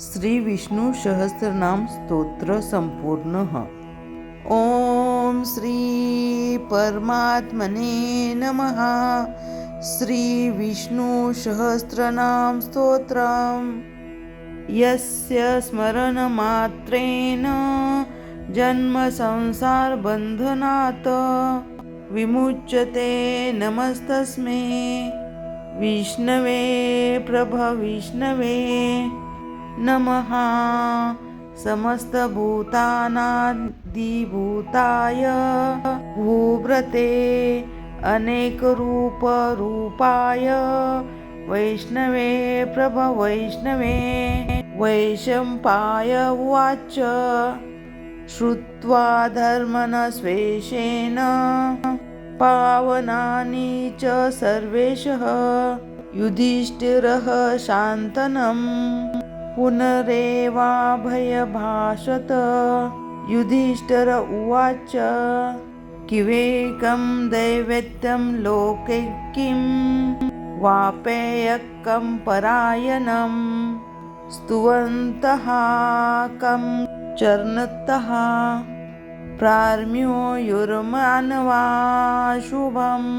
श्री विष्णु सहस्रनाम स्तोत्र संपूर्ण। ओम श्री परमात्मने नमः। श्री विष्णु सहस्रनाम स्तोत्रम् यस्य स्मरण मात्रेण जन्म संसार बंधनात् विमुच्यते नमस्तस्मै विष्णवे प्रभविष्णवे नमः। समस्तभूतानादिभूताय भूभृते अनेकरूपरूपाय वैष्णवे प्रभवैष्णवे वैशंपाय उवाच। श्रुत्वा धर्मनस्वेशेन पावनानि च सर्वेशः युधिष्ठिरः शान्तनम् पुनरेवाभयभाषत। युधिष्ठिर उवाच किवेकं दैवेत्यं लोके किं वापेयकं परायणं स्तुवन्तः कं चरणतः प्रार्म्यो युर्मानवा शुभम्।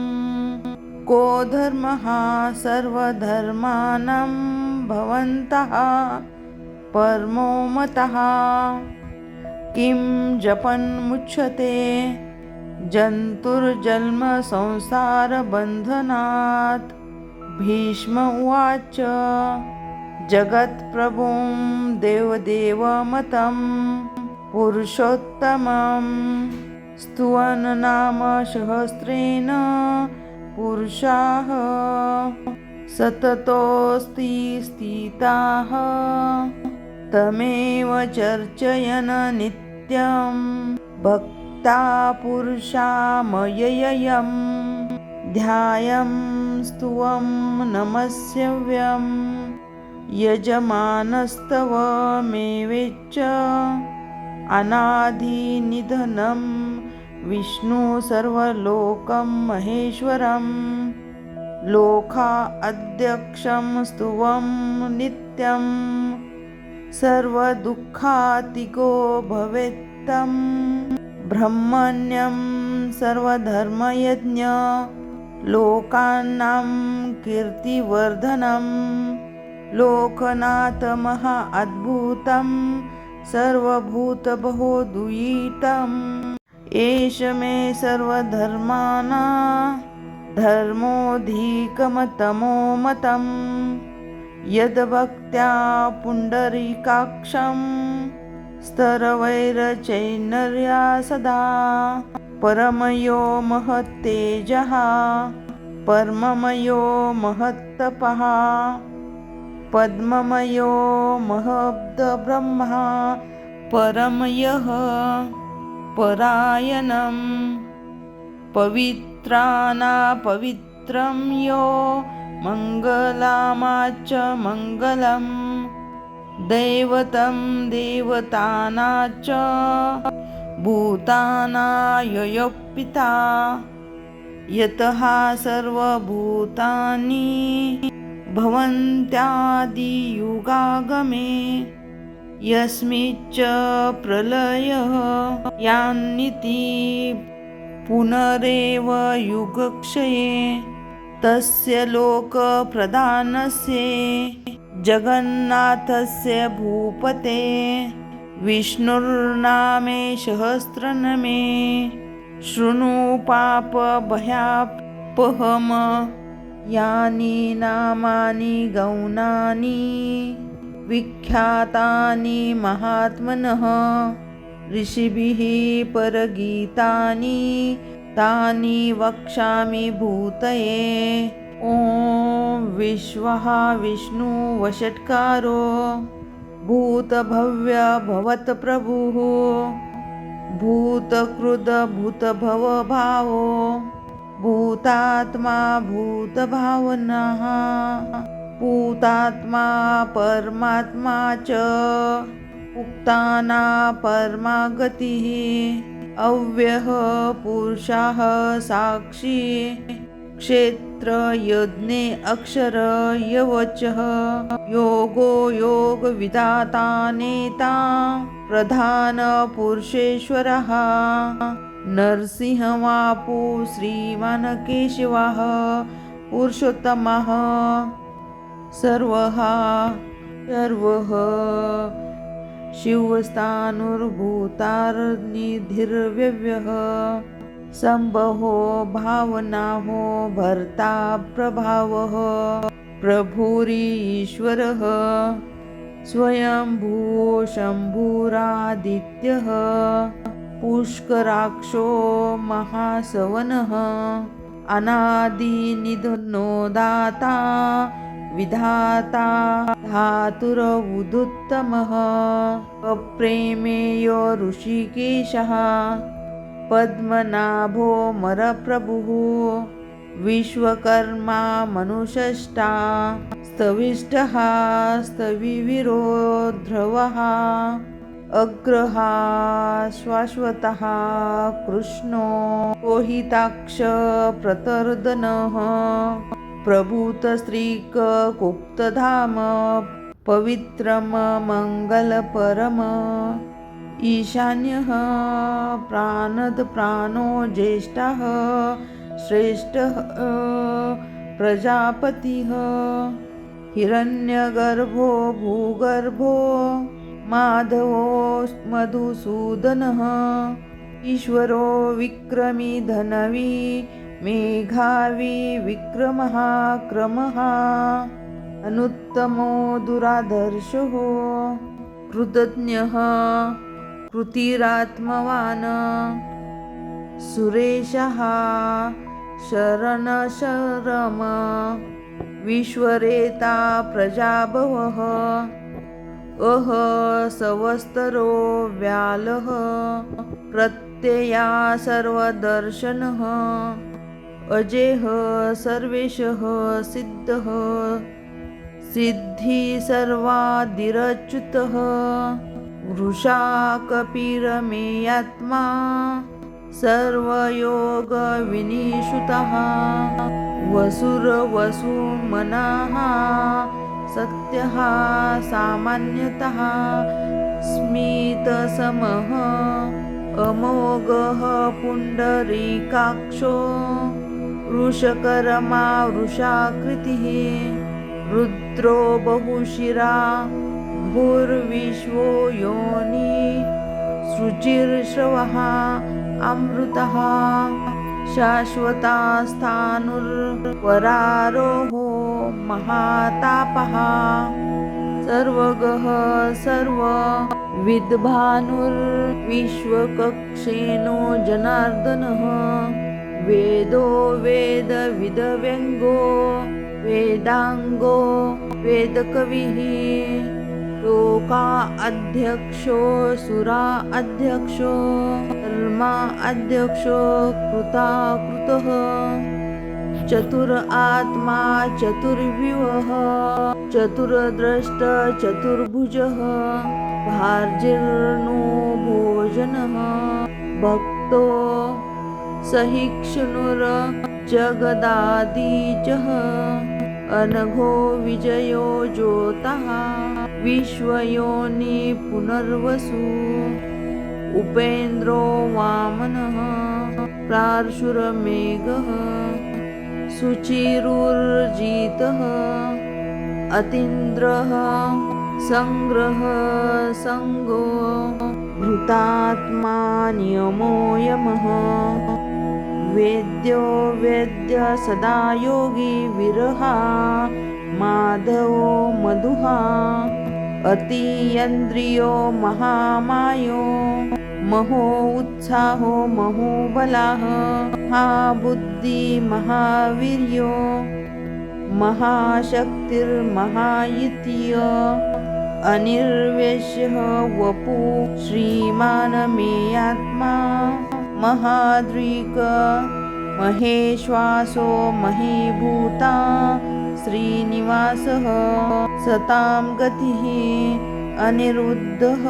को धर्मः सर्वधर्माणां भवन्तः परमो मतः किं जपन् मुच्यते जन्तुर्जन्म संसारबन्धनात्। भीष्म उवाच जगत्प्रभुं देवदेवमतं पुरुषोत्तमं स्तुवन् नाम सहस्रेण पुरुषाः सततोऽस्ति स्थिताः तमेव चर्चयन् नित्यं भक्ता पुरुषामययं ध्यायं स्तुवं नमस्यव्यं यजमानस्तवमेवेच्च अनादिनिधनं विष्णु सर्वलोकं महेश्वरं लोका अध्यक्षं स्तुवं नित्यं सर्वदुःखातिको भवेत्तं ब्रह्मण्यं सर्वधर्मयज्ञ लोकानां कीर्तिवर्धनं लोकनाथ महा अद्भुतं सर्वभूतबहुदुयितम् एष मे सर्वधर्माणां धर्मोऽधिकमतमो मतम् यद्भक्त्या पुण्डरीकाक्षं स्तरवैरचैनर्या सदा परमयो महत्तेजः परममयो महत्तपः पद्ममयो महद्ब्रह्मा परमयः परायणं पवित्रानापवित्रं यो मङ्गलामाच मङ्गलं दैवतं देवतानाच भूतानाययो पिता यतः सर्वभूतानि भवन्त्यादियुगागमे यस्मिच्च प्रलयः यान्निति पुनरेव युगक्षये तस्य लोकप्रधानस्य जगन्नाथस्य भूपते विष्णुर्नामे सहस्रनामे शृणु पापभयापहम् यानि नामानि गौणानि विख्यातानि महात्मनः ऋषिभिः परगीतानि तानि वक्ष्यामि भूतये। ॐ विश्वः विष्णुवषट्कारो भूतभव्य भवत्प्रभुः भूतकृत भूतभवभावो भूतात्मा भूतभावनः भूतात्मा परमात्मा च उक्ताना परमागतिः अव्ययः पुरुषः साक्षी क्षेत्र यज्ञे अक्षर यवचः योगो योग विधाता नेता प्रधान पुरुषेश्वरः नरसिंहवापु श्रीमान केशवः पुरुषोत्तमः सर्वः शिवस्थानुर्भूतार्निधिर्व्यव्यः संभवो भावनाहो भर्ता प्रभावः प्रभुरीश्वरः स्वयंभू शम्भुरादित्यः पुष्कराक्षो महासवनः अनादिनिधनो दाता विधाता धातुरवुदुत्तमः अप्रेमेयो ऋषिकेशः पद्मनाभो मरप्रभुः विश्वकर्मा मनुष्यष्टा स्तविष्ठः स्तविवीरो ध्रुवः अग्रः शाश्वतः कृष्णो लोहिताक्ष प्रतर्दनः प्रभूतस्त्रीकगुप्तधाम पवित्रम मंगलपरम ईशान्यः प्राणो ज्येष्ठः श्रेष्ठः प्रजापतिः हिरण्यगर्भो भूगर्भो माधवो मधुसूदनः ईश्वरो विक्रमी धनवी मेघावी विक्रमः क्रमः अनुत्तमो दुरादर्शो कृतज्ञः कृतिरात्मवान् सुरेशः शरणशरम विश्वरेता प्रजाभवः अह सवस्तरो व्यालः प्रत्यया सर्वदर्शनः अजेह सर्वेशः सिद्धः सिद्धि सर्वादिरच्युतः वृषा कपिरमेयात्मा सर्वयोगविनिषुतः वसुरवसुमनः सत्यः सामान्यतः स्मितसमः अमोघः पुण्डरीकाक्षो वृषकर्मा वृषाकृतिः रुद्रो बहुशिरा भूर्विश्वो योनि शुचिर्श्रवः अमृतः शाश्वतास्थाणुर्वरारोहो महातापः सर्वगः सर्वविद्भानुर्विश्वकक्षेनो जनार्दनः वेदो वेदविदव्यङ्गो वेदांगो वेदकविः लोका अध्यक्षो सुरा अध्यक्षो धर्मा अध्यक्षो कृताकृतः चतुर आत्मा चतुर्विवः चतुर्द्रष्ट चतुर्भुजः भार्जिर्नो भोजनः भक्तो सहिष्णुर जगदादिजः अनघो विजयो ज्योतः विश्वयोनि पुनर्वसु उपेन्द्रो वामनः प्रार्शुरमेघः सुचिरुर्जितः अतीन्द्रः संग्रह संगो भृतात्मा नियमो यमः वेद्यो वेद्य सदा योगी विरहा माधवो मधुहा अतीन्द्रियो महामायो महो उत्साहो महोबलः महाबुद्धि महावीर्यो महाशक्तिर्महायित्य अनिर्वेश्यः वपु श्रीमान् मे आत्मा महाद्रिक महेश्वासो महीभूता श्रीनिवासः सतां गतिः अनिरुद्धः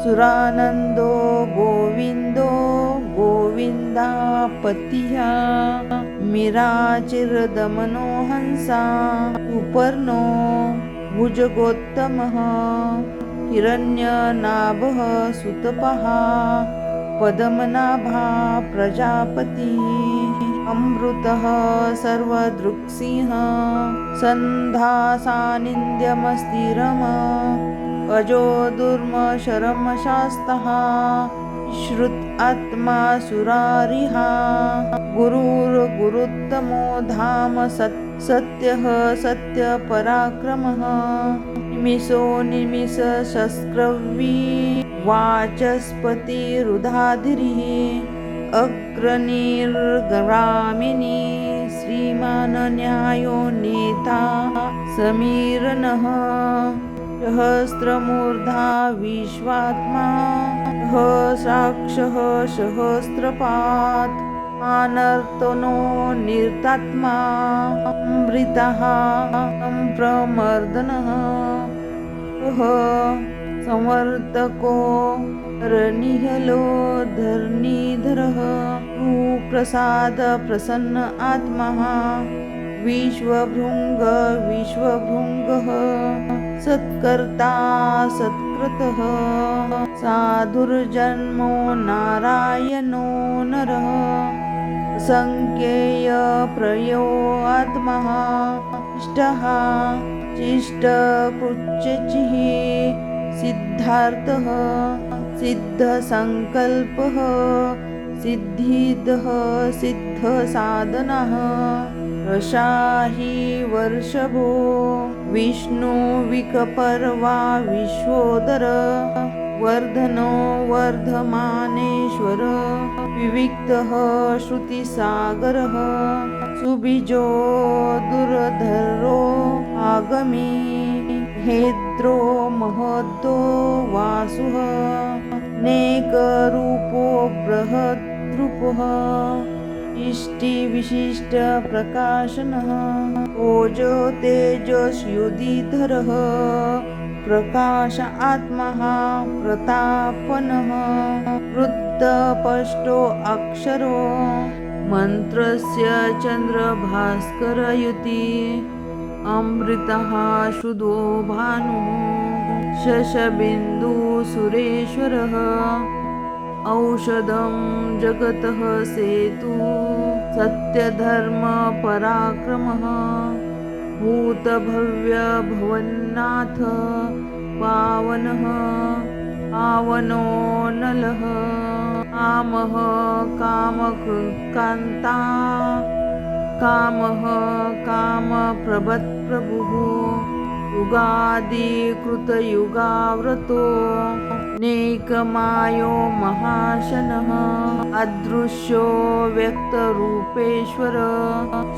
सुरानन्दो गोविन्दो गोविन्दापतिः तिमिराचिरदमनो हंसा सुपर्णो भुजगोत्तमः हिरण्यनाभः सुतपः पद्मनाभा प्रजापतिः अमृतः सर्वदृक्सिंह सन्धासानिन्द्यमस्थिरम् अजो दुर्मशरमशास्तः श्रुत आत्मा सुरारिः गुरुर्गुरुत्तमो धाम सत्यः सत्यपराक्रमः निमिषो निमिषशस्त्रवी वाचस्पतिरुधाधिरिः अग्रणीर्ग्रामिणी श्रीमान् न्यायो नेता समीरणः सहस्रमूर्धा विश्वात्मा साक्षः सहस्रपात् अनर्तनो निर्तात्मा अमृतः प्रमर्दनः समर्तको रनिहलो धरणीधरः सुप्रसाद प्रसन्न आत्मा विश्वभृङ्गः सत्कर्ता सत्कृतः साधुर्जन्मो नारायणो नरः संज्ञेय प्रयो आत्मा इष्टः चिष्टकृच्यचिः सिद्धार्थः सिद्धसंकल्पः सिद्धिदः सिद्धसाधनः रसाहि वर्षभो विष्णुविकपर्वा विश्वोदर वर्धनो वर्धमानेश्वर विविक्तः श्रुतिसागरः सुबीजो दुरधरो आगमी हेद्रो महद्दो वासुः नेकरूपो बृहद्रूपः इष्टिविशिष्टप्रकाशनः ओजो तेजस्युदिधरः प्रकाश आत्मा प्रतापनः वृद्धपष्टो अक्षरो मन्त्रस्य चन्द्रभास्करयुति अमृतः शुद्धो भानुः शशबिन्दुसुरेश्वरः औषधं जगतः सेतु सत्यधर्मपराक्रमः भूतभव्यभवन्नाथ पावनः पावनो नलः कामः कामकृत्कान्ता कामः कामप्रभत्प्रभुः युगादिकृतयुगाव्रतो नेकमायो महाशनः अदृश्यो व्यक्तरूपेश्वर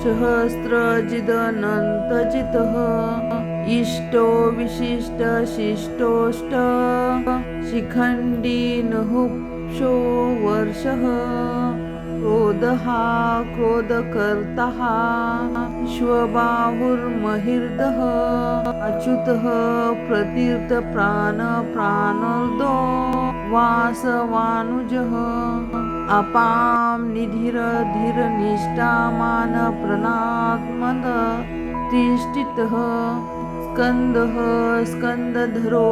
सहस्रजिदनन्तजितः इष्टो विशिष्टशिष्टोष्ट शिखण्डी नहुक्षो वर्षः क्रोधः क्रोधकर्तः विश्वबाहुर्महिर्दः अच्युतः प्रतीर्थप्राणप्राणोदो वासवानुजः अपां निधिरधिरनिष्ठामानप्रणात्मद तिष्ठितः स्कन्दः स्कन्दधरो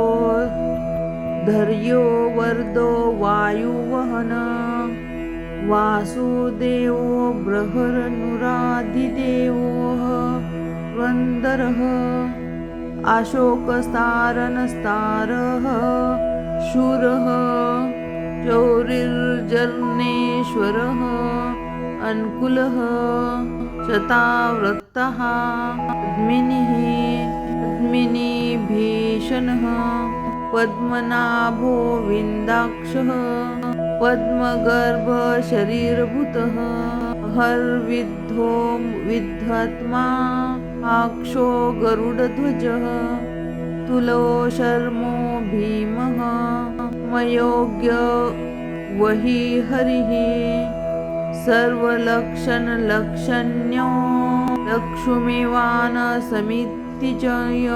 धैर्यो वर्धो वायुवहन वासुदेवो बृहन्नुराधिदेवो वन्दरः अशोकस्तारनस्तारः शूरः चौरिर्जनेश्वरः अनुकूलः शतावृत्तः पद्मिनीभीषणः पद्मनाभो विन्दाक्षः पद्मगर्भशरीरभूतः हर्विद्धो विद्धात्मा आक्षो गरुडध्वजः तुलो शर्मो भीमः मयोग्य वही हरिः सर्वलक्षणलक्षण्यो लक्ष्मीवान् समितिजय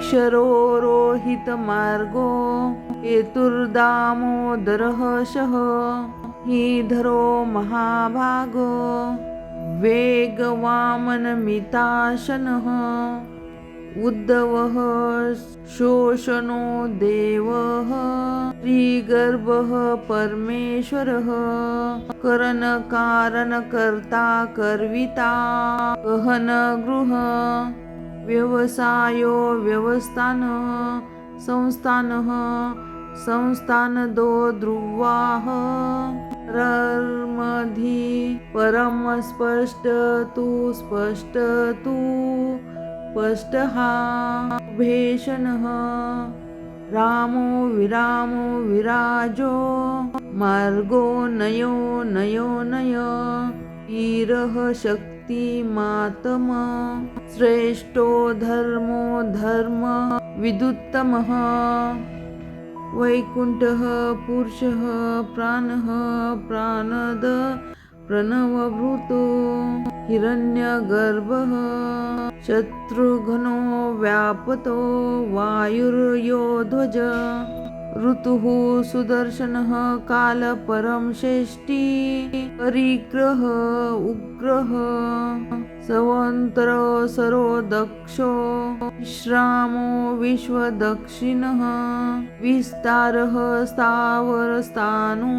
क्षरो रोहितमार्गो हेतुर्दामोदरः शः हीधरो महाभागो वेगवामनमिताशनः उद्धवः शोषणो देवः श्रीगर्भः परमेश्वरः करणकारणकर्ता कर्विता गहन गृह व्यवसायो व्यवस्थानः संस्थानः संस्थानदो ध्रुवाः रर्मधि परम स्पष्टतु स्पष्टतु स्पष्टः भेषणः रामो विरामो विराजो मार्गो नयो नयो नय वीरः शक्तिमातम श्रेष्ठो धर्मो धर्म विदुत्तमः वैकुण्ठः पुरुषः प्राणः प्राणद प्रणवभूतो हिरण्यगर्भः शत्रुघ्नो व्यापतो वायुर्योध्वज ऋतुः सुदर्शनः कालपरं षष्ठी परिग्रह उग्रः सवन्तरसरो दक्षो विश्रामो विश्वदक्षिणः विस्तारः स्थावरस्थाणु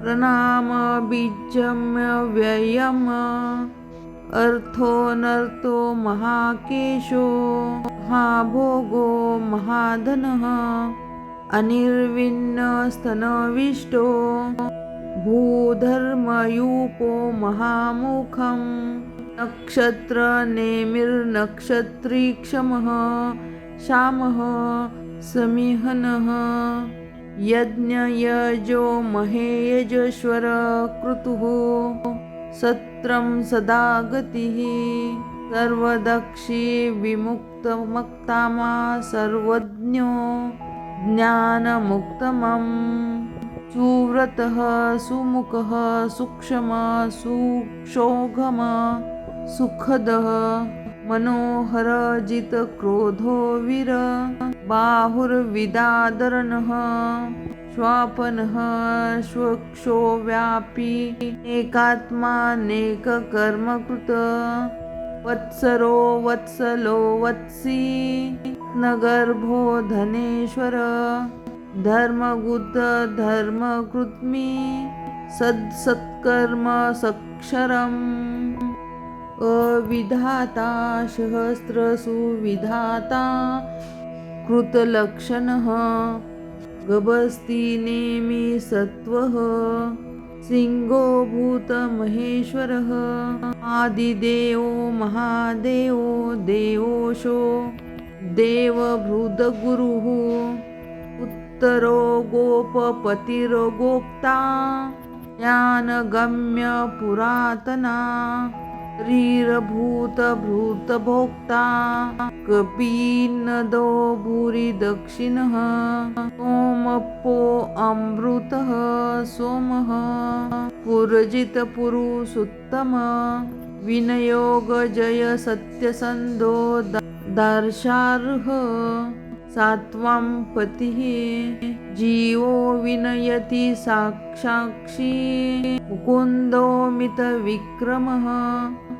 प्रणाम बीजम्य व्ययम् अर्थोऽनर्थो महाकेशो महाभोगो महाधनः अनिर्विण्णस्तनविष्टो भूधर्मयूपो महामुखं नक्षत्रनेमिर्नक्षत्रीक्षमः श्यामः समिहनः यज्ञयजो महेयजश्वर क्रतुः सत्रं सदा गतिः सर्वदक्षी विमुक्तमक्तामा सर्वज्ञो ज्ञानमुक्तमम् सुव्रतः सुमुखः सूक्ष्मः सुक्षोघम सुखदः मनोहर जितक्रोधो वीर बाहुर्विदादरनः श्वापनः स्वक्षो व्यापी एकात्मानेककर्मकृत वत्सरो वत्सलो वत्सी नगर्भो धनेश्वर धर्मगुद धर्मकृत्मि सत्कर्म सक्षरम् अविधाता सहस्रसु विधाता कृतलक्षणः गभस्ति नेमि सत्वः सिंहो भूतमहेश्वरः आदिदेवो महादेवो देवोशो देवभृदगुरुः उत्तरो गोपपतिर्गोप्ता ज्ञानगम्य पुरातना रीरभूतभूतभोक्ता कपीनदो भूरि दक्षिणः सोमपो अमृतः सोमः पुरजितपुरुषोत्तम विनयोगजय सत्यसन्धो दार्शार्ह सात्वं पतिः जीवो विनयति साक्षाक्षी मुकुन्दो मितविक्रमः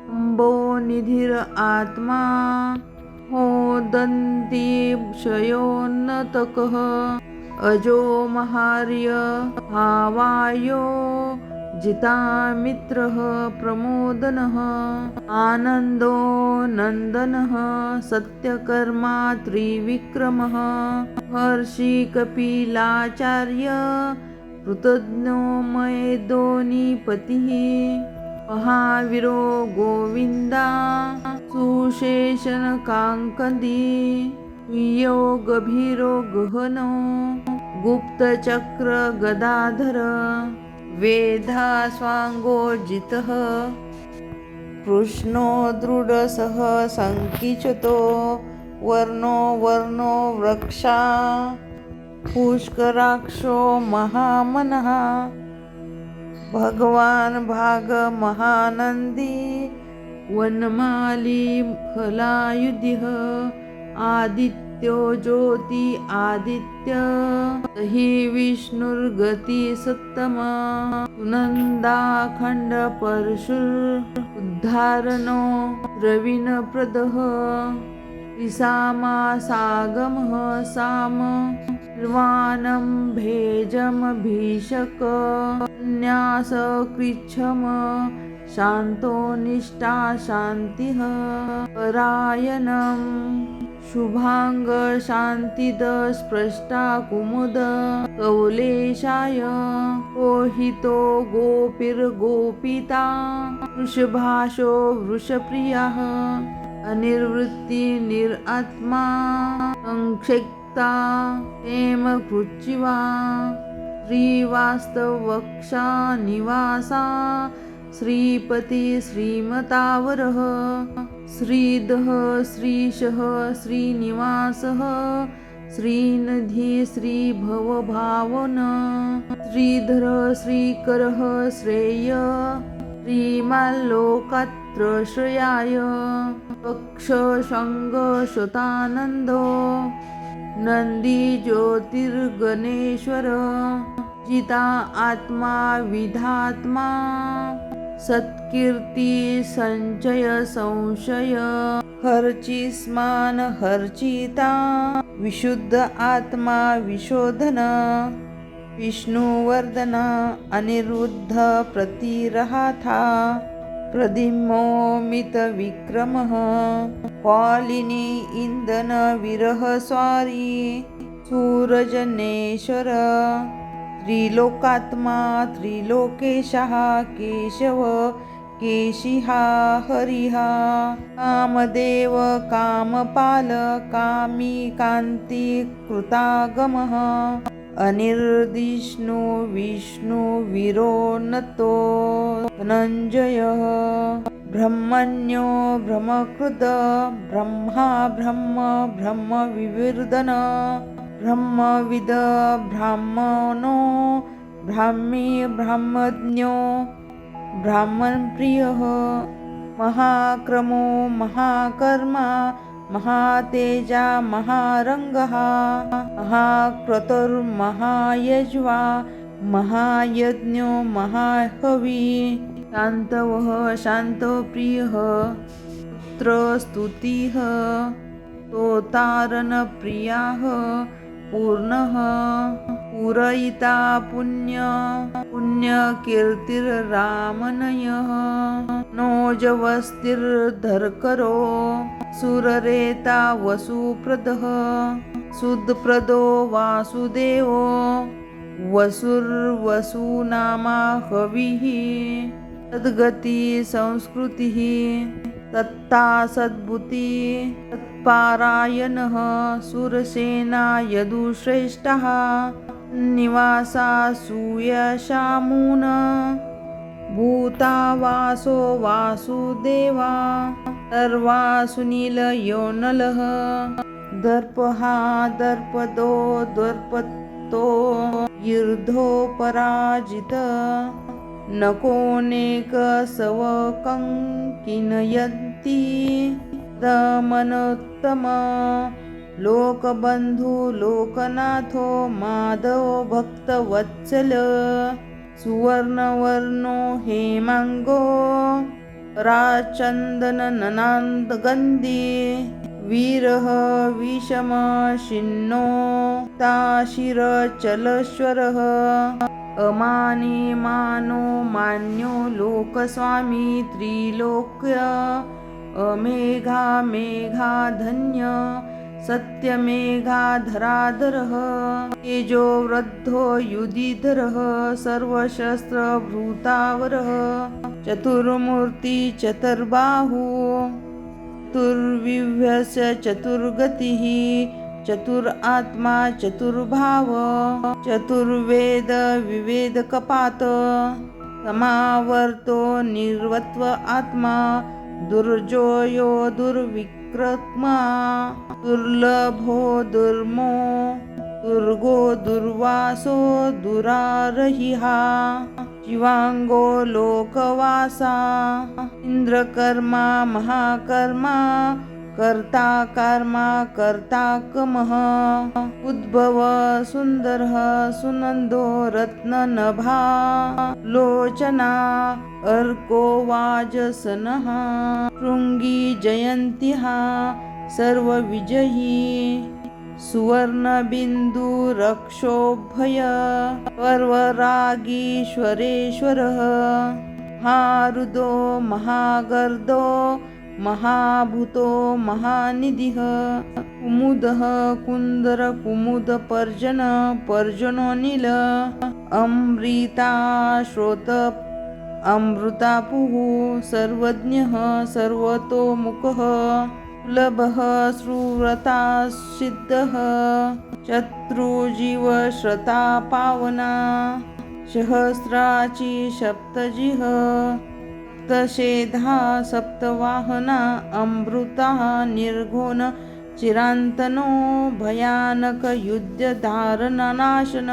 अम्बो निधिर आत्मा होदन्ति क्षयोन्नतकः अजो महार्य भावायो जितामित्रः प्रमोदनः आनन्दो नन्दनः सत्यकर्मा त्रिविक्रमः हर्षि कपिलाचार्य कृतज्ञो मयेदोनिपतिः महावीरो गोविन्दा सुशेषनकाङ्कदी यो गभीरो गहनो गुप्तचक्र गदाधर वेधा स्वाङ्गोर्जितः कृष्णो दृढसः सङ्कीचतो वर्णो वर्णो वृक्षा पुष्कराक्षो महामनः भगवान् भाग महानन्दी वनमाली फलायुधिः आदित्यो ज्योति आदित्य हि विष्णुर्गति सत्तम सुनन्दाखण्ड परशुर उद्धारणो द्रविणप्रदः त्रिसामासागमः साम निर्वाणं भेजमभीषक न्यासकृच्छम शान्तो निष्ठा शान्तिः परायणं शुभांग शान्तिद स्पृष्टा कुमुद कौलेशाय कोहितो गोपीर्गोपिता वृषभाशो वृषप्रियः अनिर्वृत्ति निरात्मा संक्षिप्ता हेमकृच्छिवा श्रीवास्तवक्षा निवासा श्रीपति श्रीमतावरः श्रीधः श्रीशः श्रीनिवासः श्रीनिधि श्रीभवभावन श्रीधर श्रीकरः श्रेय श्रीमाल्लोकत्रश्रयाय पक्षशङ्गशतानन्दो नन्दी ज्योतिर्गणेश्वर जिता आत्मा विधात्मा सत्कीर्ति संचय संशय हर्चिस्मान हर्चिता विशुद्ध आत्मा विशोधन विष्णुवर्धन अनिरुद्ध प्रतिरहाथा प्रद्युम्नोमित विक्रमः क्वालिनी इंदन विरह स्वारी सूरजनेश्वर त्रिलोकात्मा त्रिलोकेशः केशव केशिहा हरिहा कामदेव कामपाल कामी कान्ति कृतागमः अनिर्दिष्णु विष्णु विरोन्नतो धनञ्जयः ब्रह्मण्यो ब्रह्मकृत ब्रह्मा ब्रह्म ब्रह्मविवर्धन ब्रह्मविद ब्राह्मणो ब्राह्मी ब्रह्मज्ञो ब्राह्मणप्रियः महाक्रमो महाकर्मा महातेजा महारङ्गः महाक्रतुर्महायज्वा महायज्ञो महाहवी शान्तवः शान्तप्रियः पुत्रस्तुतिः स्तोतारणप्रियः पूर्णः पूरयिता पुण्यकीर्तिर्रामनयः नोजवस्तिर्धरकरो सुररेता वसुप्रदः सुदप्रदो वासुदेवो वसुर्वसुनामा हविः तद्गति संस्कृतिः तत्ता सद्बुद्धि तत्पारायणः सुरसेना यदुश्रेष्ठः निवासा सूयशामून भूतावासो वासुदेवा सर्वासुनीलयोनलः दर्पहा दर्पदो दर्पतो यूर्ध्वोपराजित नकोनेकसवकङ्किनयन्ति दमनोत्तम लोकबन्धु लोकनाथो माधव भक्तवत्सल सुवर्णवर्णो हेमांगो राचन्दनननान्दगन्धि वीरः विषम शिन्नो ताशिरचलश्वरः अमानी मानो मान्यो लोकस्वामी त्रिलोक्य अमेघा मेघा धन्य सत्यमेघाधराधरः तेजो वृद्धो युधिधरः सर्वशस्त्रभृतावरः चतुर्मूर्ति चतुर्बाहु चतुर्विभ्यस्य चतुर्गतिः चतुरात्मा चतुर्भाव चतुर्वेद विवेदकपात समावर्तो निर्वत्व आत्मा दुर्जोयो दुर्विक्रत्मा दुर्लभो दुर्मो दुर्गो दुर्वासो दुरारहिहा शिवांगो लोकवासा इंद्रकर्मा महाकर्मा कर्ता कर्मा कर्ता कमः उद्भव सुन्दरः सुनन्दो रत्ननभा लोचना अर्को वाजसनः शृङ्गी जयन्त्यः सर्वविजयी सुवर्णबिन्दुरक्षोभय पर्वरागीश्वरेश्वरः महारुदो महागर्दो महाभूतो महानिधिः कुमुदः कुन्दर कुमुदपर्जन पर्जनो नील अमृताश्रोत अमृतापुः सर्वज्ञः सर्वतोमुखः सुलभः सुव्रतासिद्धः शत्रुजीवश्रता पावना सहस्राची सप्तजिः सप्तशेधा सप्तवाहना अमृतः निर्घोण चिरान्तनो भयानक युद्धधारणनाशन